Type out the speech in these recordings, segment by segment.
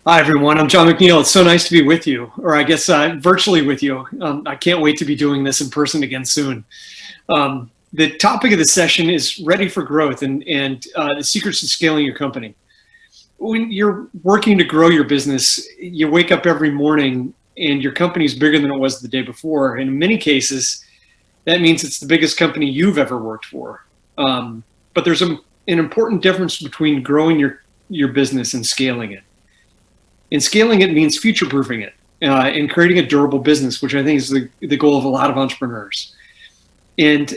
Hi, everyone. I'm Jon McNeill. It's so nice to be with you, or I guess virtually with you. I can't wait to be doing this in person again soon. The topic of the session is ready for growth and the secrets to scaling your company. When you're working to grow your business, you wake up every morning and your company's bigger than it was the day before. And in many cases, that means it's the biggest company you've ever worked for. But there's an important difference between growing your business and scaling it. And scaling it means future-proofing it and creating a durable business, which I think is the goal of a lot of entrepreneurs. And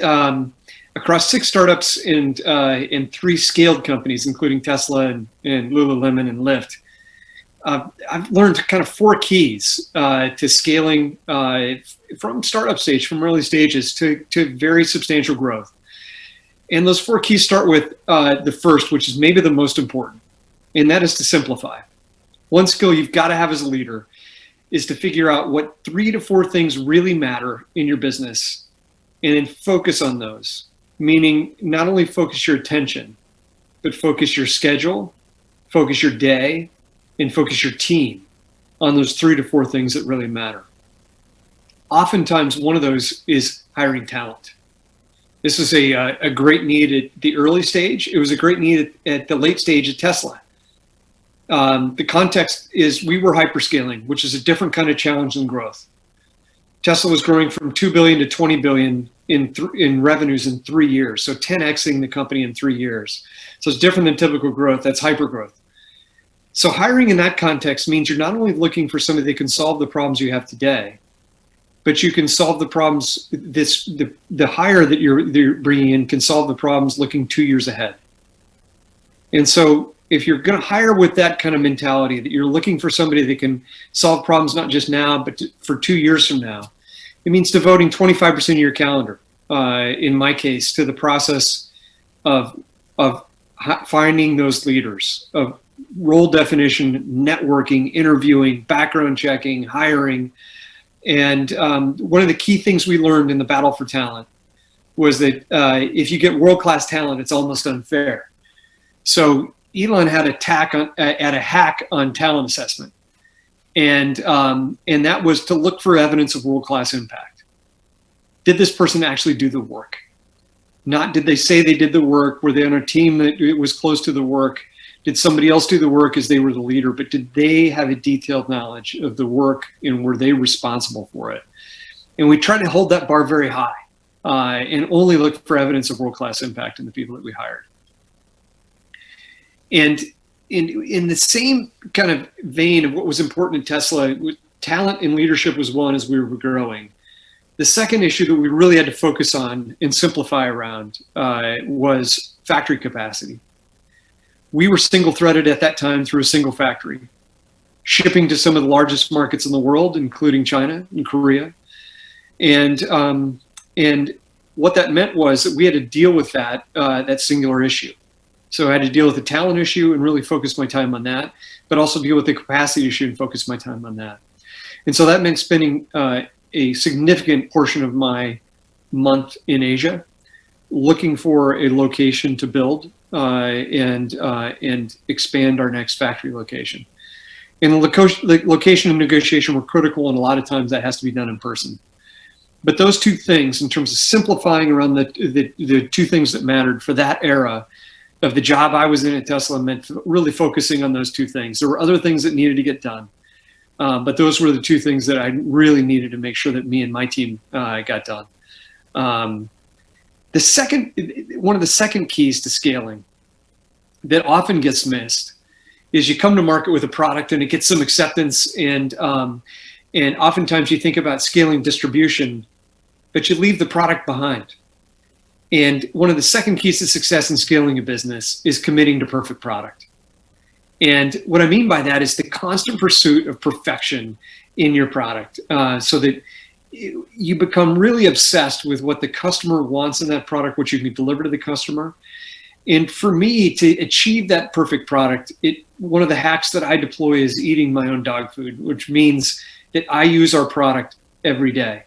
across 6 startups and 3 scaled companies, including Tesla and Lululemon and Lyft, I've learned kind of 4 keys to scaling from startup stage, from early stages to very substantial growth. And those 4 keys start with the first, which is maybe the most important, and that is to simplify. One skill you've got to have as a leader is to figure out what 3 to 4 things really matter in your business and then focus on those. Meaning not only focus your attention, but focus your schedule, focus your day, and focus your team on those 3 to 4 things that really matter. Oftentimes, one of those is hiring talent. This was a great need at the early stage. It was a great need at the late stage at Tesla. The context is we were hyperscaling, which is a different kind of challenge than growth. Tesla was growing from 2 billion to 20 billion in revenues in 3 years, so 10xing the company in 3 years. So it's different than typical growth. That's hypergrowth. So hiring in that context means you're not only looking for somebody that can solve the problems you have today, but you can solve the problems. The hire that you're bringing in can solve the problems looking 2 years ahead. And so if you're going to hire with that kind of mentality, that you're looking for somebody that can solve problems not just now, but for 2 years from now, it means devoting 25% of your calendar, in my case, to the process of finding those leaders, of role definition, networking, interviewing, background checking, hiring. And one of the key things we learned in the battle for talent was that if you get world-class talent, it's almost unfair. So Elon had a hack on talent assessment, and that was to look for evidence of world-class impact. Did this person actually do the work? Not did they say they did the work? Were they on a team that was close to the work? Did somebody else do the work as they were the leader? But did they have a detailed knowledge of the work, and were they responsible for it? And we try to hold that bar very high and only look for evidence of world-class impact in the people that we hired. And in the same kind of vein of what was important in Tesla, talent and leadership was one as we were growing. The second issue that we really had to focus on and simplify around was factory capacity. We were single-threaded at that time through a single factory, shipping to some of the largest markets in the world, including China and Korea. And what that meant was that we had to deal with that singular issue. So I had to deal with the talent issue and really focus my time on that, but also deal with the capacity issue and focus my time on that. And so that meant spending a significant portion of my month in Asia looking for a location to build and expand our next factory location. And the location and negotiation were critical, and a lot of times that has to be done in person. But those 2 things, in terms of simplifying around the 2 things that mattered for that era of the job I was in at Tesla, meant really focusing on those 2 things. There were other things that needed to get done, but those were the 2 things that I really needed to make sure that me and my team got done. One of the second keys to scaling that often gets missed is you come to market with a product and it gets some acceptance, and oftentimes you think about scaling distribution, but you leave the product behind. And one of the second keys to success in scaling a business is committing to perfect product. And what I mean by that is the constant pursuit of perfection in your product, so that you become really obsessed with what the customer wants in that product, what you can deliver to the customer. And for me, to achieve that perfect product, one of the hacks that I deploy is eating my own dog food, which means that I use our product every day.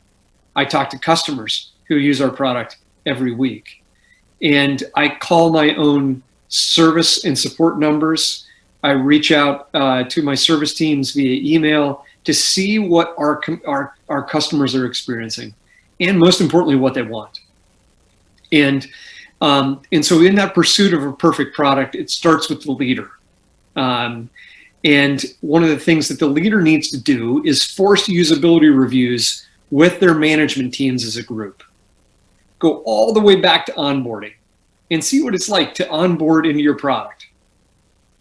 I talk to customers who use our product every week. And I call my own service and support numbers. I reach out to my service teams via email to see what our customers are experiencing, and most importantly, what they want. And so in that pursuit of a perfect product, it starts with the leader. And one of the things that the leader needs to do is force usability reviews with their management teams as a group. Go all the way back to onboarding and see what it's like to onboard into your product.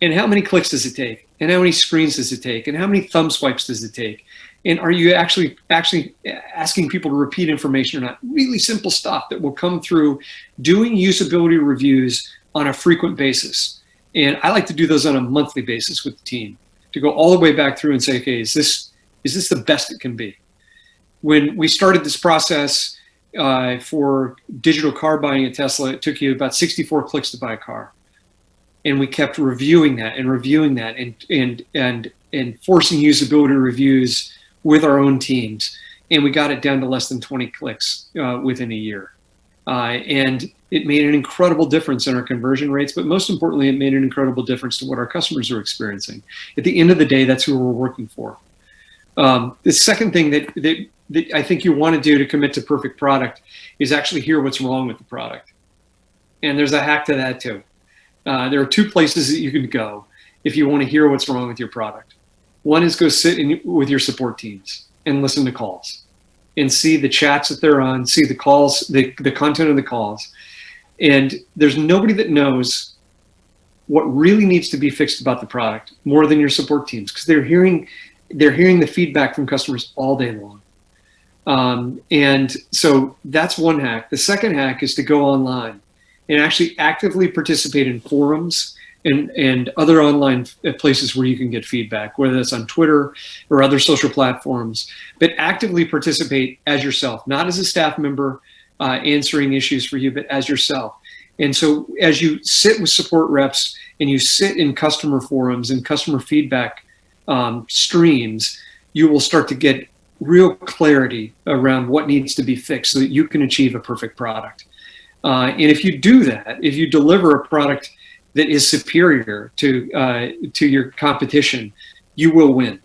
And how many clicks does it take? And how many screens does it take? And how many thumb swipes does it take? And are you actually asking people to repeat information or not? Really simple stuff that will come through doing usability reviews on a frequent basis. And I like to do those on a monthly basis with the team, to go all the way back through and say, okay, is this the best it can be? When we started this process for digital car buying at Tesla, it took you about 64 clicks to buy a car. And we kept reviewing that and forcing usability reviews with our own teams. And we got it down to less than 20 clicks within a year. And it made an incredible difference in our conversion rates, but most importantly, it made an incredible difference to what our customers are experiencing. At the end of the day, that's who we're working for. The second thing that I think you want to do to commit to perfect product is actually hear what's wrong with the product. And there's a hack to that too. There are two places that you can go if you want to hear what's wrong with your product. One is go sit with your support teams and listen to calls and see the chats that they're on, see the calls, the content of the calls. And there's nobody that knows what really needs to be fixed about the product more than your support teams, because they're hearing the feedback from customers all day long. And so that's one hack. The second hack is to go online and actually actively participate in forums and other online places where you can get feedback, whether that's on Twitter or other social platforms, but actively participate as yourself, not as a staff member answering issues for you, but as yourself. And so as you sit with support reps and you sit in customer forums and customer feedback streams, you will start to get real clarity around what needs to be fixed so that you can achieve a perfect product. And if you do that, if you deliver a product that is superior to your competition, you will win.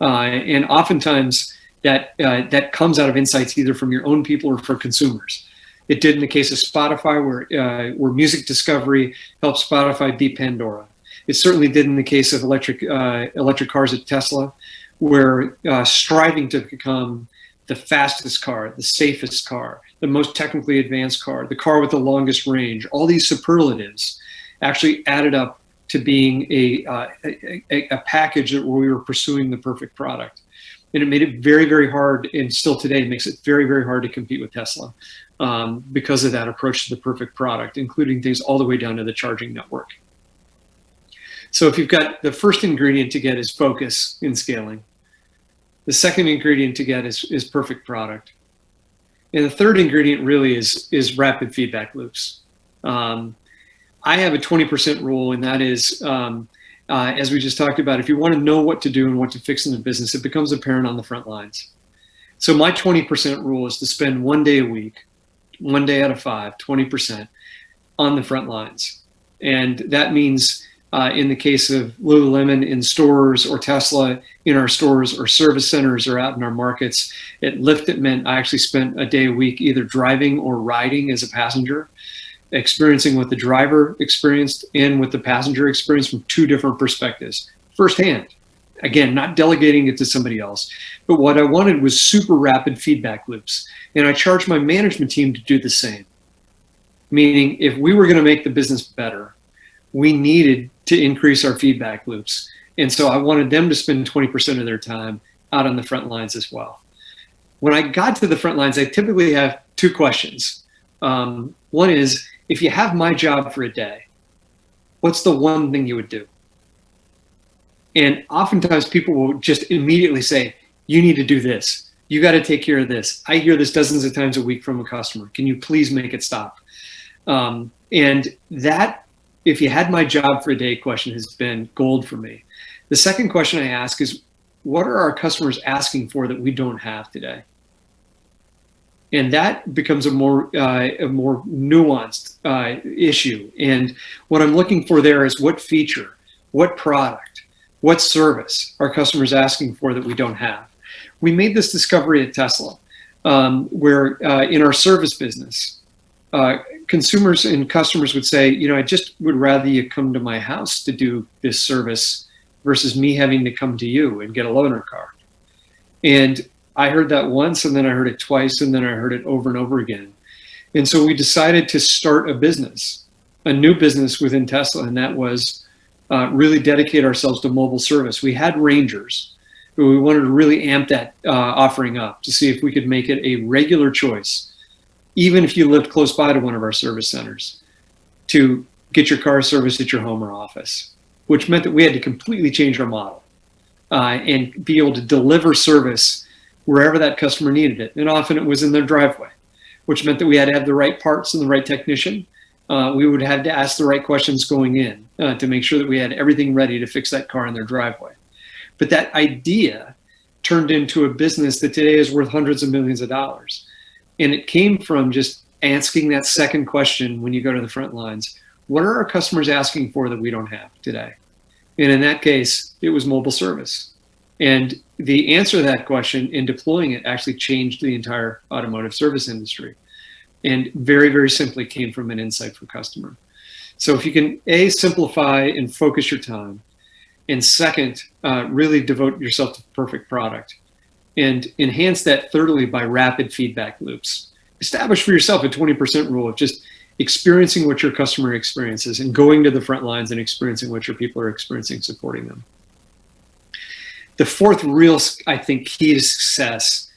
And oftentimes that comes out of insights either from your own people or for consumers. It did in the case of Spotify, where music discovery helped Spotify beat Pandora. It certainly did in the case of electric cars at Tesla, where striving to become the fastest car, the safest car, the most technically advanced car, the car with the longest range, all these superlatives actually added up to being a package where we were pursuing the perfect product. And it made it very, very hard, and still today makes it very, very hard to compete with Tesla because of that approach to the perfect product, including things all the way down to the charging network. So if you've got the first ingredient to get is focus in scaling. The second ingredient to get is perfect product. And the third ingredient really is rapid feedback loops. I have a 20% rule, and that is, as we just talked about, if you want to know what to do and what to fix in the business, it becomes apparent on the front lines. So my 20% rule is to spend 1 day a week, 1 day out of 5, 20% on the front lines. And that means in the case of Lululemon in stores, or Tesla in our stores or service centers or out in our markets. At Lyft, it meant I actually spent a day a week either driving or riding as a passenger, experiencing what the driver experienced and what the passenger experienced from two different perspectives, firsthand. Again, not delegating it to somebody else, but what I wanted was super rapid feedback loops. And I charged my management team to do the same. Meaning, if we were going to make the business better, we needed to increase our feedback loops. And so I wanted them to spend 20% of their time out on the front lines as well. When I got to the front lines, I typically have two questions. One is, if you have my job for a day, what's the one thing you would do? And oftentimes people will just immediately say, you need to do this. You got to take care of this. I hear this dozens of times a week from a customer. Can you please make it stop? And that, if you had my job for a day question, has been gold for me. The second question I ask is, what are our customers asking for that we don't have today? And that becomes a more nuanced issue. And what I'm looking for there is, what feature, What product? What service are customers asking for that we don't have? We made this discovery at Tesla, where in our service business, consumers and customers would say, I just would rather you come to my house to do this service versus me having to come to you and get a loaner car. And I heard that once, and then I heard it twice, and then I heard it over and over again. And so we decided to start a new business within Tesla, and that was really dedicate ourselves to mobile service. We had Rangers, but we wanted to really amp that offering up to see if we could make it a regular choice, even if you lived close by to one of our service centers, to get your car serviced at your home or office, which meant that we had to completely change our model and be able to deliver service wherever that customer needed it. And often it was in their driveway, which meant that we had to have the right parts and the right technician. We would have to ask the right questions going in to make sure that we had everything ready to fix that car in their driveway. But that idea turned into a business that today is worth hundreds of millions of dollars. And it came from just asking that second question when you go to the front lines. What are our customers asking for that we don't have today? And in that case, it was mobile service. And the answer to that question in deploying it actually changed the entire automotive service industry. And very, very simply came from an insight from customer. So if you can, A, simplify and focus your time, and second, really devote yourself to the perfect product, and enhance that thirdly by rapid feedback loops. Establish for yourself a 20% rule of just experiencing what your customer experiences and going to the front lines and experiencing what your people are experiencing, supporting them. The fourth real, I think, key to success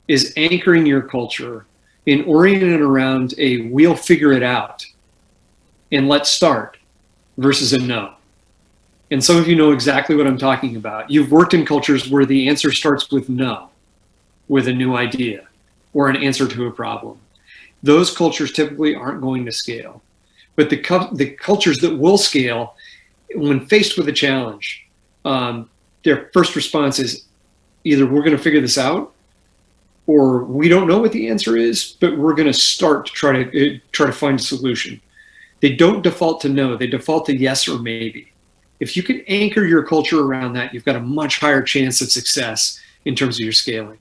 is anchoring your culture and orienting it around a we'll figure it out and let's start versus a no. And some of you know exactly what I'm talking about. You've worked in cultures where the answer starts with no, with a new idea or an answer to a problem. Those cultures typically aren't going to scale. But the cultures that will scale, when faced with a challenge, their first response is either we're going to figure this out, or we don't know what the answer is, but we're going to start to try to find a solution. They don't default to no, they default to yes or maybe. If you can anchor your culture around that, you've got a much higher chance of success in terms of your scaling.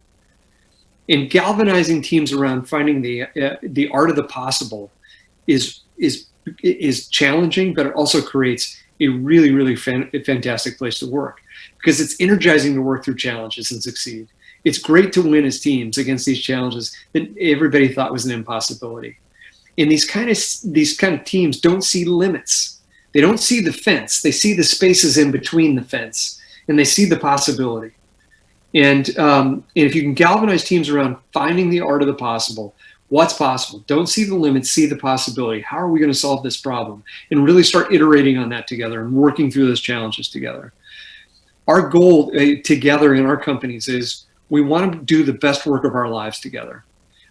And galvanizing teams around finding the art of the possible is challenging, but it also creates a really, really fantastic place to work, because it's energizing to work through challenges and succeed. It's great to win as teams against these challenges that everybody thought was an impossibility. And these kind of teams don't see limits. They don't see the fence. They see the spaces in between the fence, and they see the possibility. And if you can galvanize teams around finding the art of the possible, what's possible? Don't see the limits, see the possibility. How are we going to solve this problem? And really start iterating on that together and working through those challenges together. Our goal together in our companies is we want to do the best work of our lives together,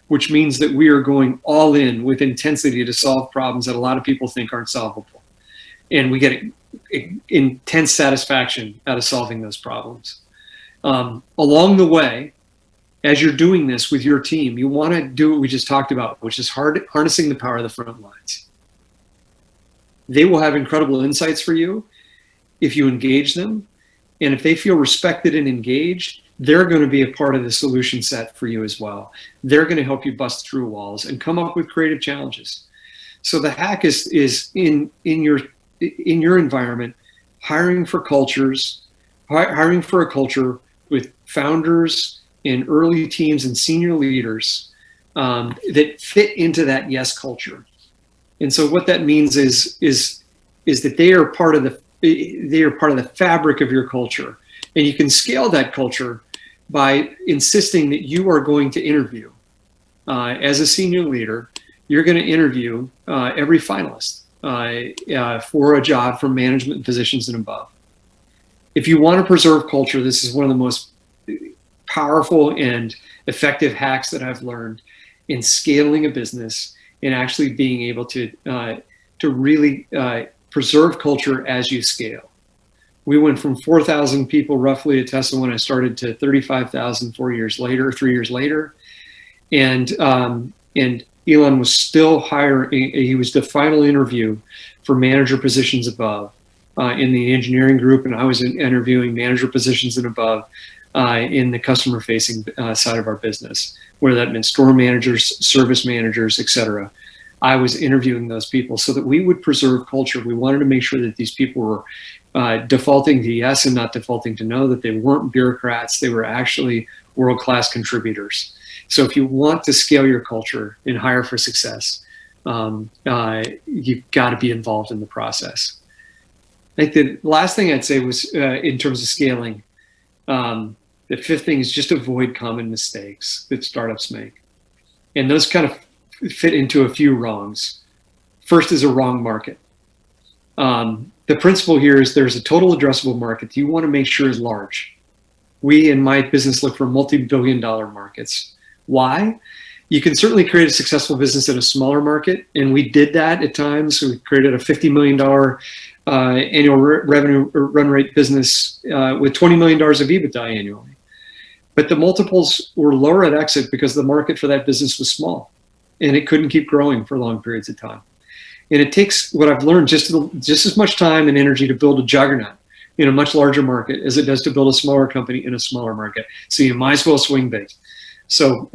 which means that we are going all in with intensity to solve problems that a lot of people think aren't solvable. And we get intense satisfaction out of solving those problems. Along the way, as you're doing this with your team, you want to do what we just talked about, which is harnessing the power of the front lines. They will have incredible insights for you if you engage them. And if they feel respected and engaged, they're going to be a part of the solution set for you as well. They're going to help you bust through walls and come up with creative challenges. So the hack is in your environment, hiring for a culture with founders and early teams and senior leaders that fit into that yes culture. And so what that means is that they are part of the fabric of your culture. And you can scale that culture by insisting that you are going to interview. As a senior leader, you're going to interview every finalist for a job from management positions and above. If you want to preserve culture, this is one of the most powerful and effective hacks that I've learned in scaling a business and actually being able to really preserve culture as you scale. We went from 4,000 people roughly at Tesla when I started to 35,000 3 years later. And Elon was still hiring. He was the final interview for manager positions above. in the engineering group, and I was interviewing manager positions and above in the customer-facing side of our business, whether that meant store managers, service managers, etc. I was interviewing those people so that we would preserve culture. We wanted to make sure that these people were defaulting to yes and not defaulting to no, that they weren't bureaucrats. They were actually world-class contributors. So if you want to scale your culture and hire for success, you've got to be involved in the process. I think the last thing I'd say was in terms of scaling, the fifth thing is just avoid common mistakes that startups make. And those kind of fit into a few wrongs. First is a wrong market. The principle here is there's a total addressable market you want to make sure is large. We in my business look for multi-billion-dollar markets. Why? You can certainly create a successful business in a smaller market, and we did that at times. We created a $50 million annual revenue run rate business with $20 million of EBITDA annually. But the multiples were lower at exit because the market for that business was small, and it couldn't keep growing for long periods of time. And it takes, what I've learned, just as much time and energy to build a juggernaut in a much larger market as it does to build a smaller company in a smaller market. So you might as well swing big. So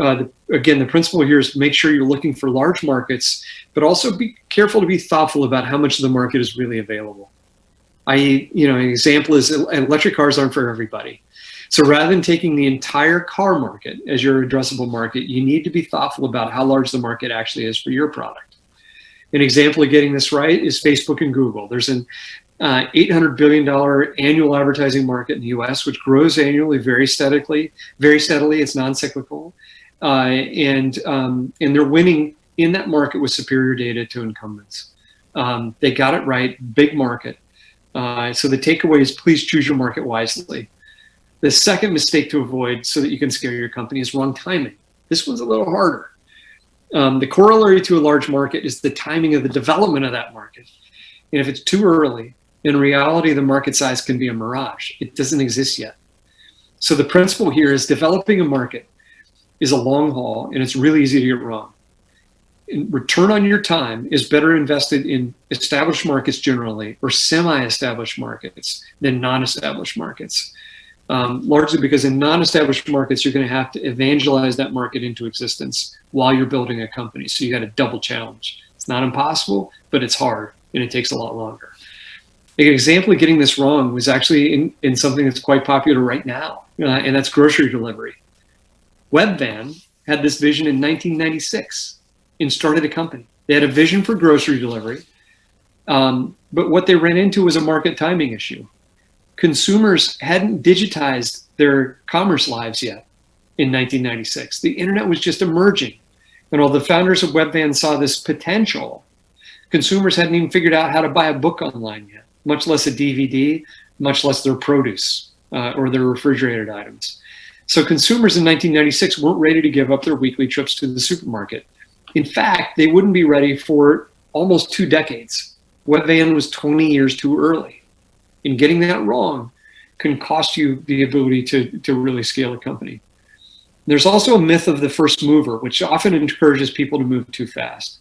again, the principle here is make sure you're looking for large markets, but also be careful to be thoughtful about how much of the market is really available. An example is electric cars aren't for everybody. So rather than taking the entire car market as your addressable market, you need to be thoughtful about how large the market actually is for your product. An example of getting this right is Facebook and Google. There's an $800 billion annual advertising market in the US, which grows annually very steadily. It's non-cyclical. And they're winning in that market with superior data to incumbents. They got it right, big market. So the takeaway is please choose your market wisely. The second mistake to avoid so that you can scale your company is wrong timing. This one's a little harder. The corollary to a large market is the timing of the development of that market. And if it's too early, in reality, the market size can be a mirage. It doesn't exist yet. So the principle here is developing a market is a long haul, and it's really easy to get wrong. And return on your time is better invested in established markets generally, or semi-established markets than non-established markets. Largely because in non-established markets, you're going to have to evangelize that market into existence while you're building a company. So you got a double challenge. It's not impossible, but it's hard, and it takes a lot longer. An example of getting this wrong was actually in something that's quite popular right now, and that's grocery delivery. Webvan had this vision in 1996 and started a company. They had a vision for grocery delivery, but what they ran into was a market timing issue. Consumers hadn't digitized their commerce lives yet in 1996. The internet was just emerging. And although the founders of Webvan saw this potential, consumers hadn't even figured out how to buy a book online yet, much less a DVD, much less their produce or their refrigerated items. So consumers in 1996 weren't ready to give up their weekly trips to the supermarket. In fact, they wouldn't be ready for almost 2 decades. Webvan was 20 years too early. And getting that wrong can cost you the ability to really scale a company. There's also a myth of the first mover, which often encourages people to move too fast.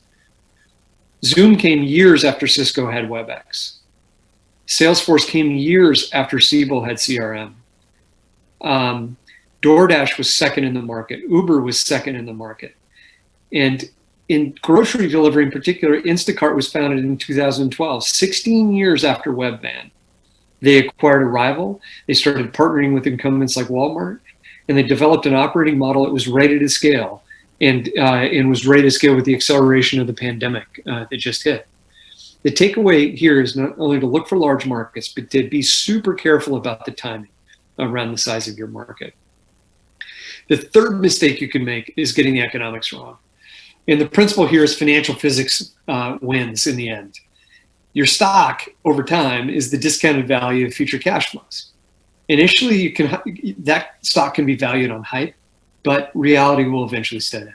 Zoom came years after Cisco had WebEx. Salesforce came years after Siebel had CRM. DoorDash was second in the market. Uber was second in the market. And in grocery delivery in particular, Instacart was founded in 2012, 16 years after Webvan. They acquired a rival. They started partnering with incumbents like Walmart, and they developed an operating model that was ready to scale and was ready to scale with the acceleration of the pandemic that just hit. The takeaway here is not only to look for large markets, but to be super careful about the timing around the size of your market. The third mistake you can make is getting the economics wrong. And the principle here is financial physics wins in the end. Your stock over time is the discounted value of future cash flows. Initially, that stock can be valued on hype, but reality will eventually set in.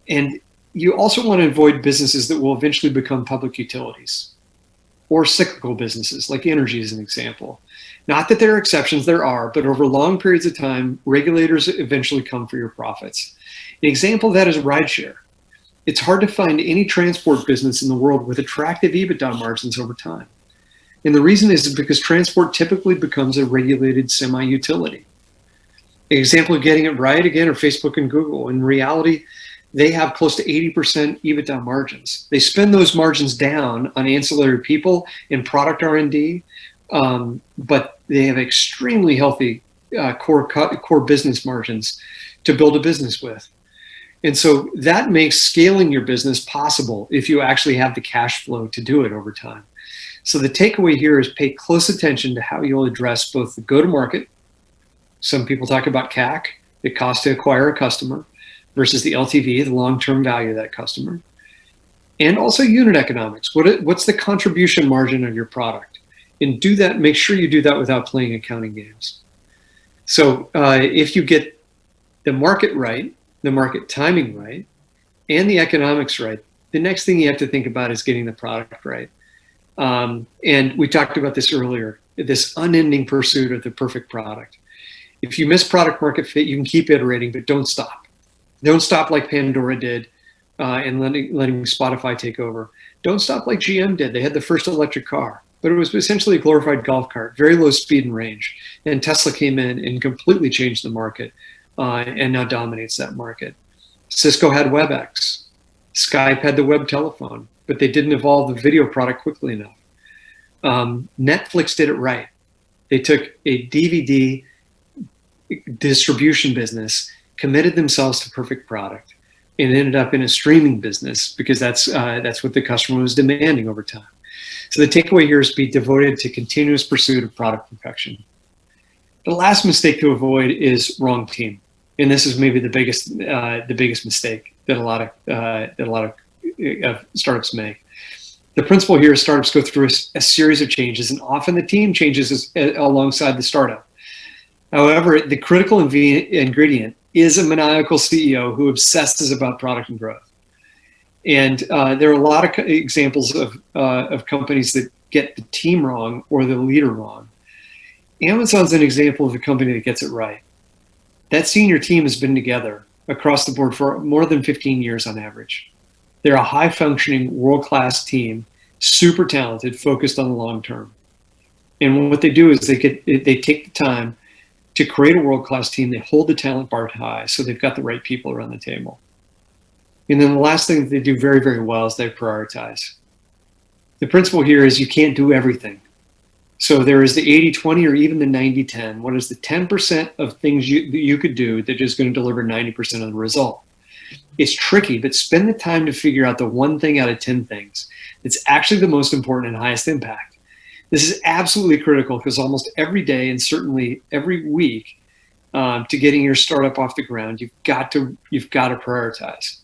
And you also want to avoid businesses that will eventually become public utilities or cyclical businesses, like energy is an example. Not that there are exceptions, there are, but over long periods of time, regulators eventually come for your profits. An example of that is rideshare. It's hard to find any transport business in the world with attractive EBITDA margins over time. And the reason is because transport typically becomes a regulated semi-utility. An example of getting it right, again, are Facebook and Google. In reality, they have close to 80% EBITDA margins. They spend those margins down on ancillary people and product R&D, but they have extremely healthy core business margins to build a business with. And so that makes scaling your business possible if you actually have the cash flow to do it over time. So the takeaway here is pay close attention to how you'll address both the go-to-market. Some people talk about CAC, the cost to acquire a customer, versus the LTV, the long-term value of that customer. And also unit economics. What's the contribution margin of your product? And do that, make sure you do that without playing accounting games. So if you get the market right, the market timing right, and the economics right, the next thing you have to think about is getting the product right. And we talked about this earlier, this unending pursuit of the perfect product. If you miss product market fit, you can keep iterating, but don't stop. Don't stop like Pandora did and letting Spotify take over. Don't stop like GM did. They had the first electric car, but it was essentially a glorified golf cart, very low speed and range. And Tesla came in and completely changed the market and now dominates that market. Cisco had WebEx. Skype had the web telephone, but they didn't evolve the video product quickly enough. Netflix did it right. They took a DVD distribution business, committed themselves to perfect product, and ended up in a streaming business because that's what the customer was demanding over time. So the takeaway here is be devoted to continuous pursuit of product perfection. The last mistake to avoid is wrong team, and this is maybe the biggest mistake that a lot of startups make. The principle here is startups go through a series of changes, and often the team changes alongside the startup. However, the critical ingredient is a maniacal CEO who obsesses about product and growth. And there are a lot of examples of companies that get the team wrong or the leader wrong. Amazon's an example of a company that gets it right. That senior team has been together across the board for more than 15 years on average. They're a high-functioning, world-class team, super talented, focused on the long term. And what they do is they take the time to create a world-class team. They hold the talent bar high, so they've got the right people around the table. And then the last thing that they do very, very well is they prioritize. The principle here is you can't do everything. So there is the 80-20 or even the 90-10. What is the 10% of things you could do that is going to deliver 90% of the result? It's tricky, but spend the time to figure out the one thing out of 10 things that's actually the most important and highest impact. This is absolutely critical because almost every day and certainly every week to getting your startup off the ground, you've got to prioritize.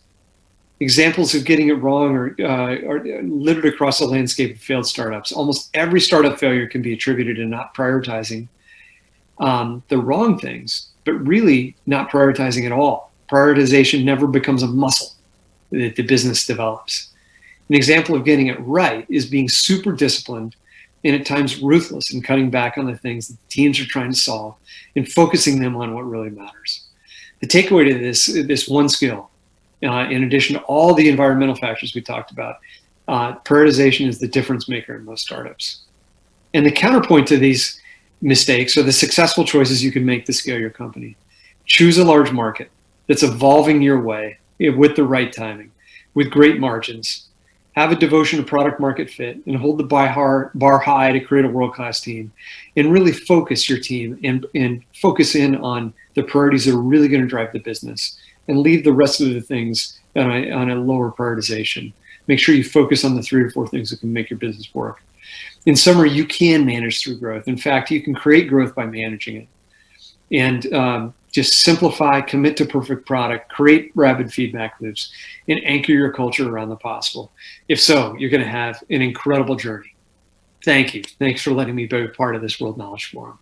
Examples of getting it wrong are littered across the landscape of failed startups. Almost every startup failure can be attributed to not prioritizing the wrong things, but really not prioritizing at all. Prioritization never becomes a muscle that the business develops. An example of getting it right is being super disciplined and at times ruthless in cutting back on the things that the teams are trying to solve and focusing them on what really matters. The takeaway to this one skill, in addition to all the environmental factors we talked about, prioritization is the difference maker in most startups. And the counterpoint to these mistakes are the successful choices you can make to scale your company. Choose a large market that's evolving your way with the right timing, with great margins. Have a devotion to product market fit and hold the bar high to create a world-class team, and really focus your team and focus in on the priorities that are really going to drive the business, and leave the rest of the things on a lower prioritization. Make sure you focus on the 3 or 4 things that can make your business work. In summary, you can manage through growth. In fact, you can create growth by managing it. And just simplify, commit to perfect product, create rapid feedback loops, and anchor your culture around the possible. If so, you're going to have an incredible journey. Thank you. Thanks for letting me be a part of this World Knowledge Forum.